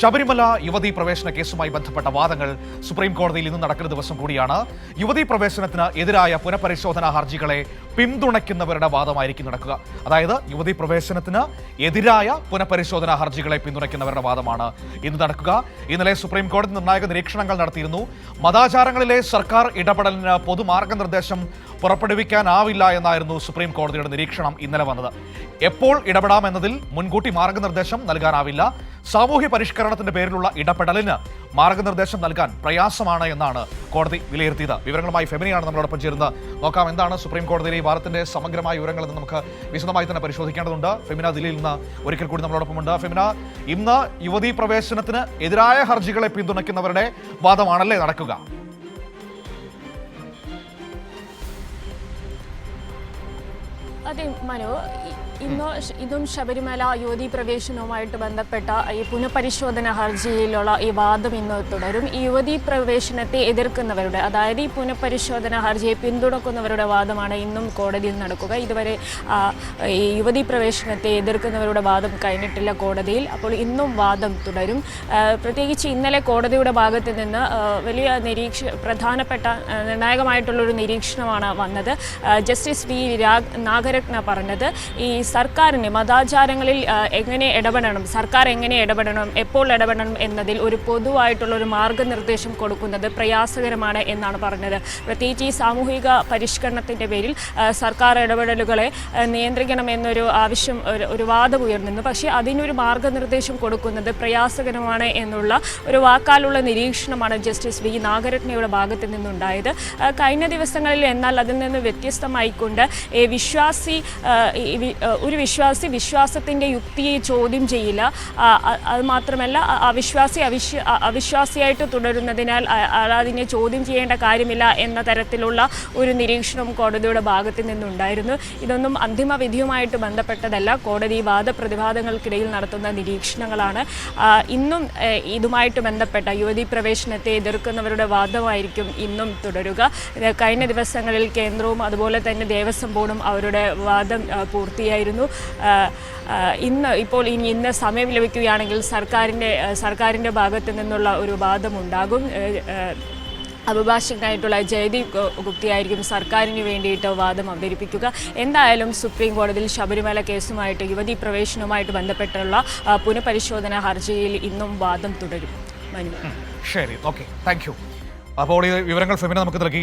ശബരിമല യുവതീ പ്രവേശന കേസുമായി ബന്ധപ്പെട്ട വാദങ്ങൾ സുപ്രീം കോടതിയിൽ ഇന്ന് നടക്കുന്ന ദിവസം കൂടിയാണ്. യുവതീ പ്രവേശനത്തിന് എതിരായ പുനഃപരിശോധനാ ഹർജികളെ പിന്തുണയ്ക്കുന്നവരുടെ വാദമായിരിക്കും നടക്കുക. അതായത് യുവതീ പ്രവേശനത്തിന് എതിരായ പുനഃപരിശോധനാ ഹർജികളെ പിന്തുണയ്ക്കുന്നവരുടെ വാദമാണ് ഇന്ന് നടക്കുക. ഇന്നലെ സുപ്രീം കോടതി നിർണായക നിരീക്ഷണങ്ങൾ നടത്തിയിരുന്നു. മതാചാരങ്ങളിലെ സർക്കാർ ഇടപെടലിന് പൊതുമാർഗനിർദ്ദേശം പുറപ്പെടുവിക്കാനാവില്ല എന്നായിരുന്നു സുപ്രീം കോടതിയുടെ നിരീക്ഷണം ഇന്നലെ വന്നത്. എപ്പോൾ ഇടപെടാമെന്നതിൽ മുൻകൂട്ടി മാർഗനിർദ്ദേശം നൽകാനാവില്ല. സാമൂഹ്യ പരിഷ്കരണത്തിന്റെ പേരിലുള്ള ഇടപെടലിന് മാർഗനിർദ്ദേശം നൽകാൻ പ്രയാസമാണ് എന്നാണ് കോടതി വിലയിരുത്തിയത്. വിവരങ്ങളുമായി ഫെമിനിയാണ് നമ്മളോടൊപ്പം ചേരുന്നത്. നോക്കാം എന്താണ് സുപ്രീം കോടതിയിലെ ഈ വാദത്തിന്റെ സമഗ്രമായ വിവരങ്ങൾ എന്ന് നമുക്ക് വിശദമായി തന്നെ പരിശോധിക്കേണ്ടതുണ്ട്. ഫെമിന ദില്ലിയിൽ നിന്ന് ഒരിക്കൽ കൂടി നമ്മളോടൊപ്പമുണ്ട്. ഫെമിന, ഇന്ന് യുവതീ പ്രവേശനത്തിന് എതിരായ ഹർജികളെ പിന്തുണയ്ക്കുന്നവരുടെ വാദമാണല്ലേ നടക്കുക? അതെ മനു, ഇന്നും ശബരിമല യുവതീ പ്രവേശനവുമായിട്ട് ബന്ധപ്പെട്ട ഈ പുനഃപരിശോധന ഹർജിയിലുള്ള ഈ വാദം ഇന്ന് തുടരും. ഈ യുവതീ പ്രവേശനത്തെ എതിർക്കുന്നവരുടെ, അതായത് ഈ പുനഃപരിശോധന ഹർജിയെ പിന്തുണക്കുന്നവരുടെ വാദമാണ് ഇന്നും കോടതിയിൽ നടക്കുക. ഇതുവരെ ഈ യുവതീ പ്രവേശനത്തെ എതിർക്കുന്നവരുടെ വാദം കഴിഞ്ഞിട്ടില്ല കോടതിയിൽ. അപ്പോൾ ഇന്നും വാദം തുടരും. പ്രത്യേകിച്ച് ഇന്നലെ കോടതിയുടെ ഭാഗത്ത് നിന്ന് വലിയ പ്രധാനപ്പെട്ട നിർണായകമായിട്ടുള്ളൊരു നിരീക്ഷണമാണ് വന്നത്. ജസ്റ്റിസ് വി നാഗരത്ന പറഞ്ഞത്, ഈ സർക്കാരിന് മതാചാരങ്ങളിൽ എങ്ങനെ ഇടപെടണം, സർക്കാർ എങ്ങനെ ഇടപെടണം, എപ്പോൾ ഇടപെടണം എന്നതിൽ ഒരു പൊതുവായിട്ടുള്ളൊരു മാർഗനിർദ്ദേശം കൊടുക്കുന്നത് പ്രയാസകരമാണ് എന്നാണ് പറഞ്ഞത്. പ്രത്യേകിച്ച് ഈ സാമൂഹിക പരിഷ്കരണത്തിൻ്റെ പേരിൽ സർക്കാർ ഇടപെടലുകളെ നിയന്ത്രിക്കണം എന്നൊരു ആവശ്യം, ഒരു വാദം ഉയർന്നിരുന്നു. പക്ഷേ അതിനൊരു മാർഗനിർദ്ദേശം കൊടുക്കുന്നത് പ്രയാസകരമാണ് എന്നുള്ള ഒരു വാക്കാലുള്ള നിരീക്ഷണമാണ് ജസ്റ്റിസ് വി നാഗരത്നയുടെ ഭാഗത്ത് നിന്നുണ്ടായത്. കഴിഞ്ഞ ദിവസങ്ങളിൽ എന്നാൽ അതിൽ നിന്ന് വ്യത്യസ്തമായിക്കൊണ്ട് ഒരു വിശ്വാസി വിശ്വാസത്തിൻ്റെ യുക്തിയെ ചോദ്യം ചെയ്യില്ല. അത് മാത്രമല്ല, അവിശ്വാസിയായിട്ട് തുടരുന്നതിനാൽ അതിനെ ചോദ്യം ചെയ്യേണ്ട കാര്യമില്ല എന്ന തരത്തിലുള്ള ഒരു നിരീക്ഷണം കോടതിയുടെ ഭാഗത്ത് നിന്നുണ്ടായിരുന്നു. ഇതൊന്നും അന്തിമ വിധിയുമായിട്ട് ബന്ധപ്പെട്ടതല്ല, കോടതി വാദപ്രതിവാദങ്ങൾക്കിടയിൽ നടത്തുന്ന നിരീക്ഷണങ്ങളാണ്. ഇന്നും ഇതുമായിട്ട് ബന്ധപ്പെട്ട യുവതീ പ്രവേശനത്തെ എതിർക്കുന്നവരുടെ വാദമായിരിക്കും ഇന്നും തുടരുക. കഴിഞ്ഞ ദിവസങ്ങളിൽ കേന്ദ്രവും അതുപോലെ തന്നെ ദേവസ്വം ബോർഡും അവരുടെ വാദം പൂർത്തിയായിരുന്നു. ഇന്ന് സമയം ലഭിക്കുകയാണെങ്കിൽ സർക്കാരിൻ്റെ ഭാഗത്ത് നിന്നുള്ള ഒരു വാദമുണ്ടാകും. അഭിഭാഷകനായിട്ടുള്ള ജയദീപ് ഗുപ്തയായിരിക്കും സർക്കാരിന് വേണ്ടിയിട്ട് വാദം അവതരിപ്പിക്കുക. എന്തായാലും സുപ്രീം കോടതിയിൽ ശബരിമല കേസുമായിട്ട് യുവതീ പ്രവേശനവുമായിട്ട് ബന്ധപ്പെട്ടുള്ള പുനഃപരിശോധന ഹർജിയിൽ ഇന്നും വാദം തുടരും. മനു, ശരി, ഓക്കെ, താങ്ക് യു. അപ്പോൾ ഈ വിവരങ്ങൾ ഫെമിന നമുക്ക് നൽകി.